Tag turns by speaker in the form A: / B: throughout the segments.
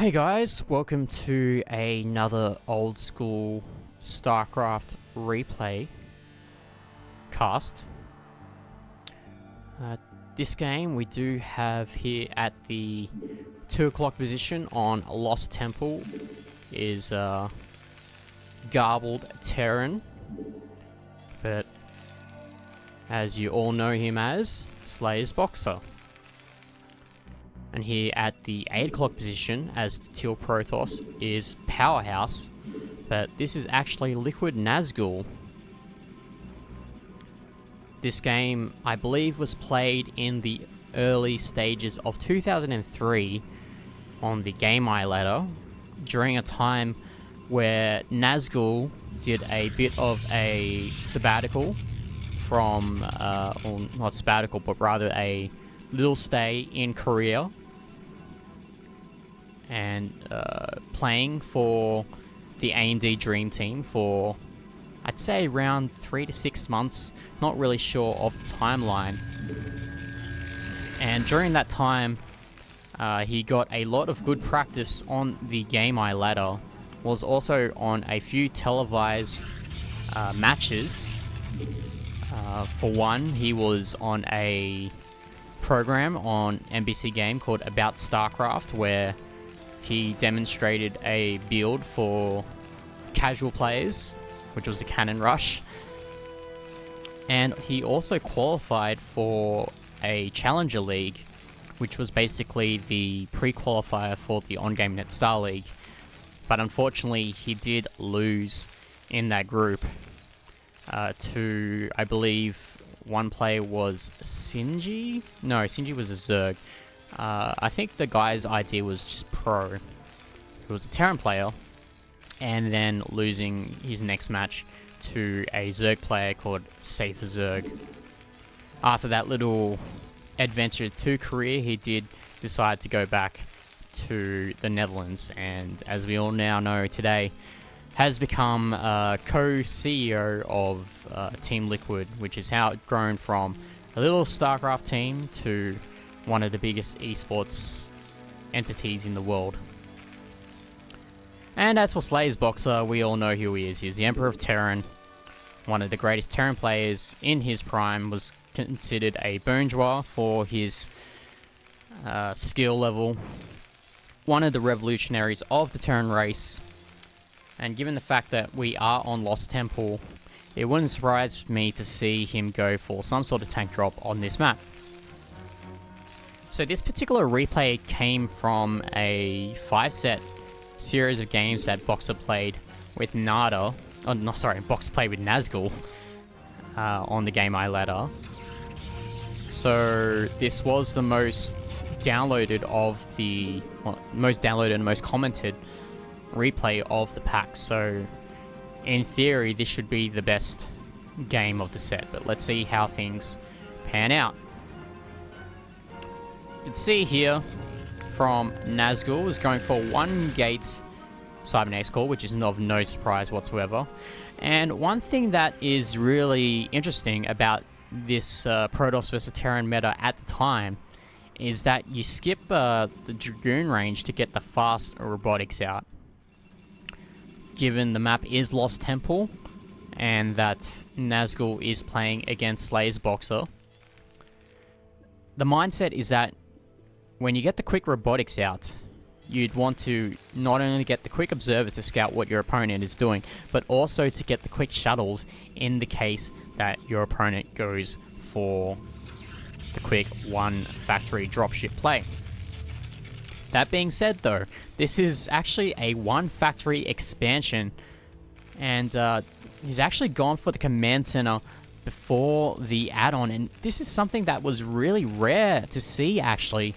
A: Hey guys, welcome to another old school StarCraft replay cast. This game we do have here at the 2 o'clock position on Lost Temple is Garbled Terran, but as you all know him as, Slayer's BoxeR. And here at the 8 o'clock position as the Teal Protoss is Powerhouse, but this is actually Liquid Nazgul. This game, I believe, was played in the early stages of 2003 on the Game Eye ladder during a time where Nazgul did a bit of a sabbatical from, or not sabbatical, but rather a little stay in Korea and playing for the AMD Dream Team for, I'd say, around 3 to 6 months. Not really sure of the timeline. And during that time, he got a lot of good practice on the Game Eye ladder. Was also on a few televised matches. For one, he was on a program on NBC Game called About StarCraft, where he demonstrated a build for casual players, which was a Cannon Rush. And he also qualified for a Challenger League, which was basically the pre-qualifier for the On-Game Net Star League. But unfortunately, he did lose in that group to, I believe, one player was Sinji? No, Sinji was a Zerg. I think the guy's ID was just Pro, who was a Terran player, and then losing his next match to a Zerg player called Safer Zerg. After that little adventure to Korea, he did decide to go back to the Netherlands, and as we all now know today, has become co-CEO of Team Liquid, which is how it grown from a little StarCraft team to one of the biggest esports entities in the world. And as for Slayer's BoxeR, we all know who he is. He's the Emperor of Terran, one of the greatest Terran players in his prime, was considered a bourgeois for his skill level, one of the revolutionaries of the Terran race. And given the fact that we are on Lost Temple, it wouldn't surprise me to see him go for some sort of tank drop on this map. So this particular replay came from a 5-set series of games that BoxeR played with Nada. Oh, no, sorry, BoxeR played with Nazgul on the Game Eye ladder. So this was the most downloaded of the, well, most downloaded and most commented replay of the pack. So in theory, this should be the best game of the set. But let's see how things pan out. You can see here from Nazgul is going for 1 gate Cybernetics core, which is of no surprise whatsoever. And one thing that is really interesting about this Protoss vs Terran meta at the time is that you skip the Dragoon range to get the fast robotics out. Given the map is Lost Temple and that Nazgul is playing against Slayer's BoxeR, the mindset is that when you get the quick robotics out, you'd want to not only get the quick observers to scout what your opponent is doing, but also to get the quick shuttles in the case that your opponent goes for the quick 1 factory dropship play. That being said though, this is actually a 1 factory expansion, and he's actually gone for the command center before the add-on, and this is something that was really rare to see actually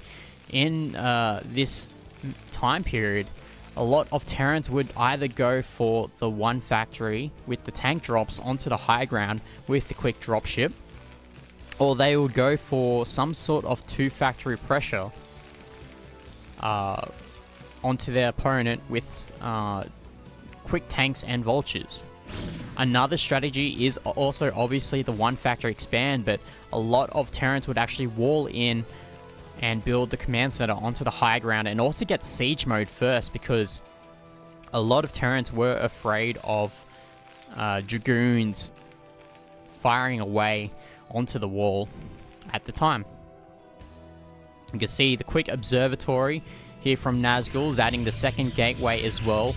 A: in this time period. A lot of Terrans would either go for the 1 factory with the tank drops onto the high ground with the quick dropship, or they would go for some sort of 2 factory pressure onto their opponent with quick tanks and vultures. Another strategy is also obviously the 1 factory expand, but a lot of Terrans would actually wall in and build the command center onto the high ground, and also get siege mode first, because a lot of Terrans were afraid of Dragoons firing away onto the wall at the time. You can see the quick observatory here from Nazgul is adding the second gateway as well.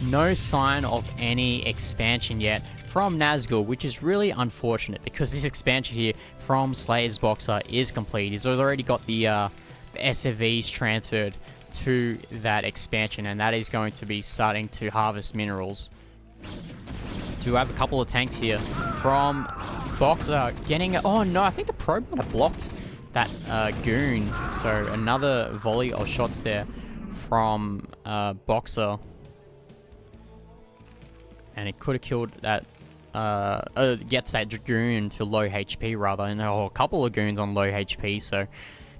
A: No sign of any expansion yet from Nazgul, which is really unfortunate, because this expansion here from Slayer's BoxeR is complete. He's already got the SFVs transferred to that expansion, and that is going to be starting to harvest minerals. Do have a couple of tanks here from BoxeR getting... Oh no, I think the probe might have blocked that goon. So another volley of shots there from BoxeR. And it could have killed that... gets that Dragoon to low HP rather. And a couple of goons on low HP. So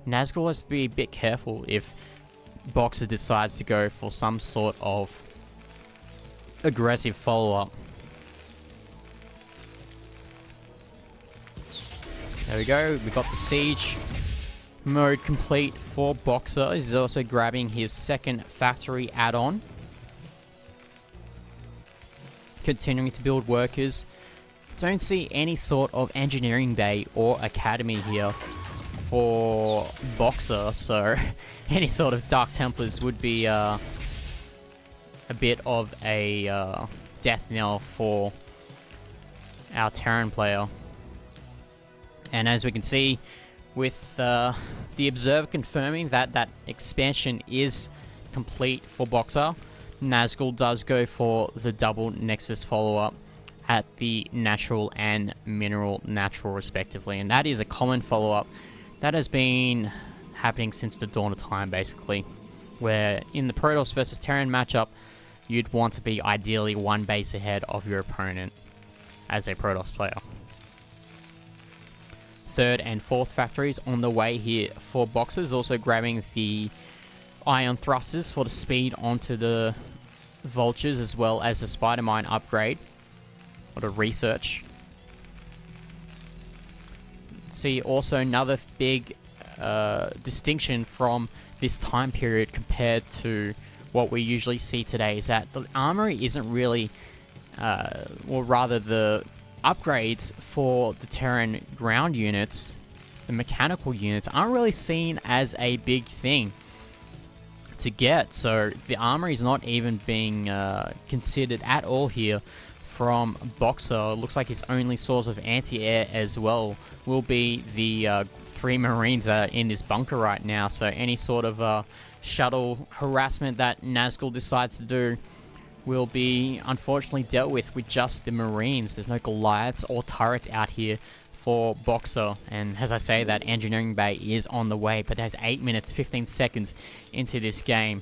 A: Nazgul has to be a bit careful if BoxeR decides to go for some sort of aggressive follow-up. There we go, we got the siege mode complete for BoxeR. He's also grabbing his second factory add-on. Continuing to build workers. Don't see any sort of engineering bay or academy here for BoxeR, so any sort of Dark Templars would be a bit of a death knell for our Terran player. And as we can see, with the Observer confirming that that expansion is complete for BoxeR, Nazgul does go for the double Nexus follow-up at the Natural and Mineral Natural respectively. And that is a common follow-up that has been happening since the dawn of time, basically. Where in the Protoss versus Terran matchup, you'd want to be ideally one base ahead of your opponent as a Protoss player. Third and fourth factories on the way here for BoxeR, also grabbing the ion thrusters for the speed onto the vultures, as well as the spider mine upgrade or the research. See also another big distinction from this time period compared to what we usually see today is that the armory isn't really, or rather the upgrades for the Terran ground units, the mechanical units, aren't really seen as a big thing to get. So the armory is not even being considered at all here from BoxeR. It looks like his only source of anti-air as well will be the 3 Marines that are in this bunker right now. So any sort of shuttle harassment that Nazgul decides to do will be unfortunately dealt with just the Marines. There's no Goliaths or turrets out here for BoxeR, and as I say, that engineering bay is on the way, but there's 8 minutes 15 seconds into this game.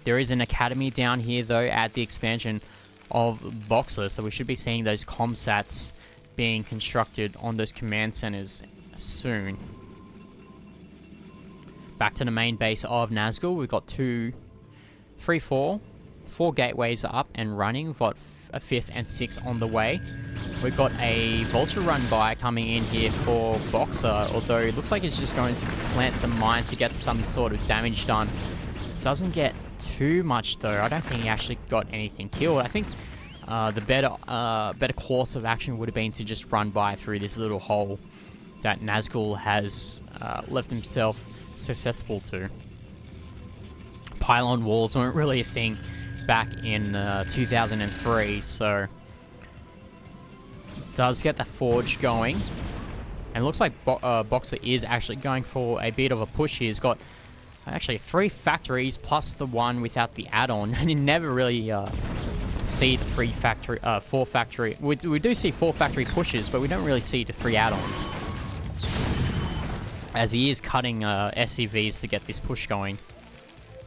A: There is an academy down here though at the expansion of BoxeR, so we should be seeing those comsats being constructed on those command centers soon. Back to the main base of Nazgul, we've got 4 gateways up and running. We've got a 5th and 6th on the way. We've got a vulture run by coming in here for BoxeR, although it looks like it's just going to plant some mines to get some sort of damage done. Doesn't get too much though. I don't think he actually got anything killed. I think the better course of action would have been to just run by through this little hole that Nazgul has left himself susceptible to. Pylon walls weren't really a thing back in 2003, so does get the forge going, and it looks like BoxeR is actually going for a bit of a push here. He's got actually 3 factories plus the one without the add-on, and you never really see the 4 factory. We do see 4 factory pushes, but we don't really see the 3 add-ons, as he is cutting SCVs to get this push going.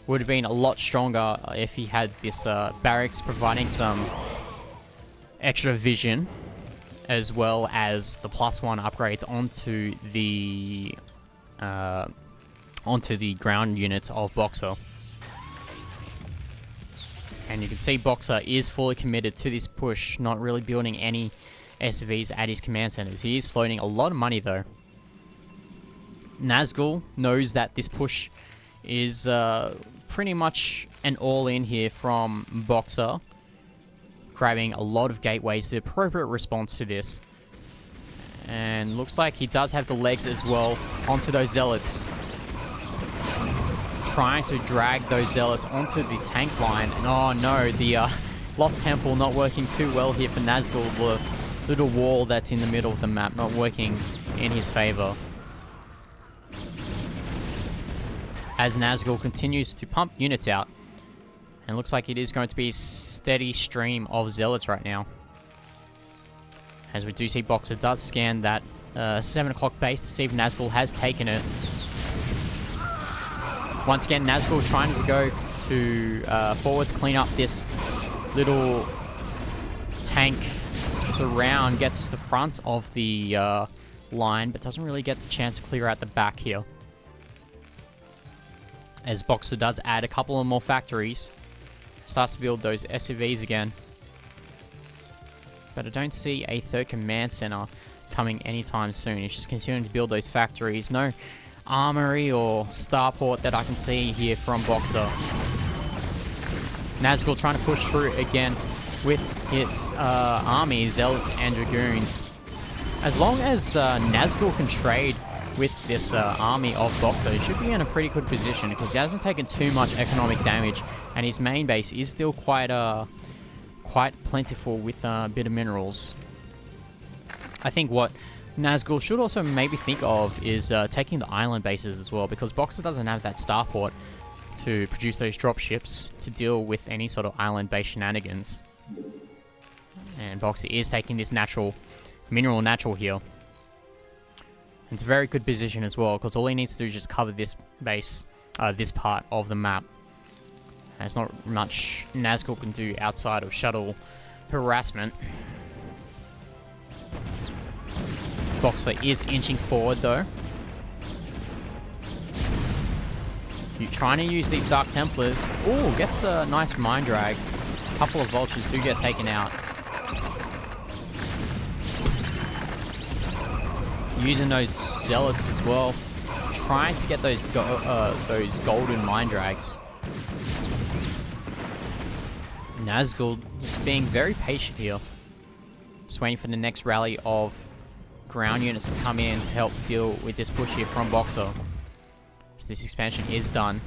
A: Would have been a lot stronger if he had this barracks providing some extra vision, as well as the +1 upgrades onto the ground units of BoxeR. And you can see BoxeR is fully committed to this push, not really building any SCVs at his command centers. He is floating a lot of money though. Nazgul knows that this push is pretty much an all-in here from BoxeR, grabbing a lot of gateways, the appropriate response to this. And looks like he does have the legs as well onto those zealots. Trying to drag those zealots onto the tank line. And oh no, the Lost Temple not working too well here for Nazgul. The little wall that's in the middle of the map not working in his favor. As Nazgul continues to pump units out. And looks like it is going to be a steady stream of zealots right now. As we do see BoxeR does scan that 7 o'clock base to see if Nazgul has taken it. Once again, Nazgul trying to go to forward to clean up this little tank surround. Gets the front of the line, but doesn't really get the chance to clear out the back here. As BoxeR does add a couple of more factories. Starts to build those SUVs again. But I don't see a third command center coming anytime soon. It's just continuing to build those factories. No armory or starport that I can see here from BoxeR. Nazgul trying to push through again with its army, zealots and dragoons. As long as Nazgul can trade with this army of BoxeR, he should be in a pretty good position because he hasn't taken too much economic damage, and his main base is still quite plentiful with a bit of minerals. I think what Nazgul should also maybe think of is taking the island bases as well, because BoxeR doesn't have that starport to produce those dropships to deal with any sort of island-based shenanigans. And BoxeR is taking this mineral natural here. It's a very good position as well, because all he needs to do is just cover this base, this part of the map. And there's not much Nazgul can do outside of shuttle harassment. BoxeR is inching forward though. You're trying to use these Dark Templars. Ooh, gets a nice mine drag. A couple of vultures do get taken out. Using those zealots as well, trying to get those golden mine drags. Nazgul just being very patient here, just waiting for the next rally of ground units to come in to help deal with this push here from BoxeR. So this expansion is done.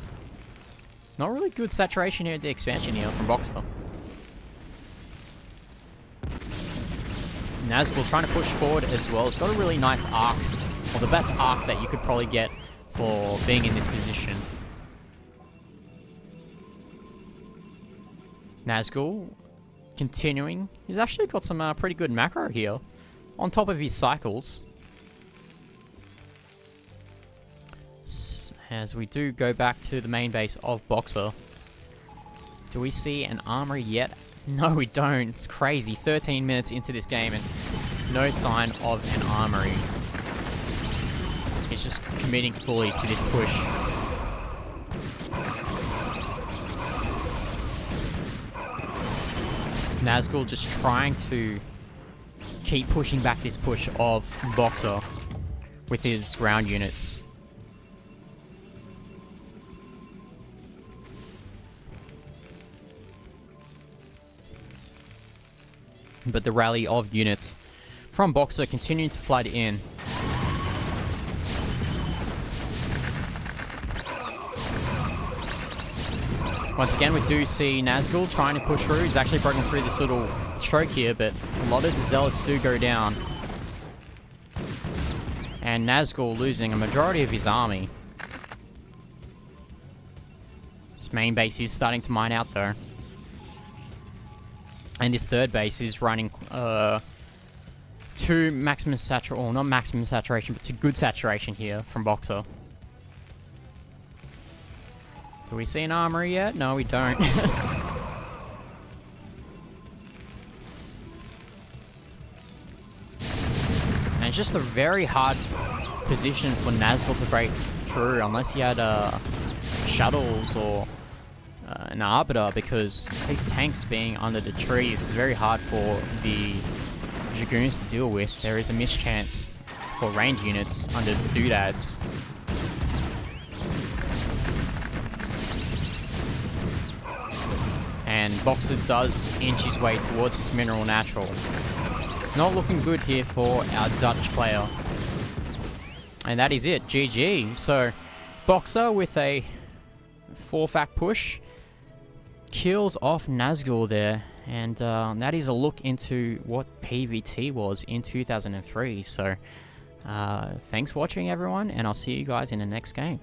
A: Not really good saturation here at the expansion here from BoxeR. Nazgul trying to push forward as well. It's got a really nice arc, or the best arc that you could probably get for being in this position. Nazgul continuing. He's actually got some pretty good macro here on top of his cycles. As we do go back to the main base of BoxeR. Do we see an armory yet? No, we don't. It's crazy. 13 minutes into this game and no sign of an armory. He's just committing fully to this push. Nazgul just trying to keep pushing back this push of BoxeR with his ground units. But the rally of units from BoxeR continuing to flood in. Once again, we do see Nazgul trying to push through. He's actually broken through this little choke here, but a lot of the zealots do go down. And Nazgul losing a majority of his army. His main base is starting to mine out though. And this third base is running to maximum saturation, or not maximum saturation, but to good saturation here from BoxeR. Do we see an armory yet? No, we don't. And it's just a very hard position for Nazgul to break through, unless he had shuttles or an arbiter, because these tanks being under the trees is very hard for the dragoons to deal with. There is a mischance for range units under the doodads. And BoxeR does inch his way towards his mineral natural. Not looking good here for our Dutch player. And that is it, GG. So, BoxeR with a 4-fact push kills off Nazgul there. And that is a look into what PVT was in 2003. So, thanks for watching, everyone, and I'll see you guys in the next game.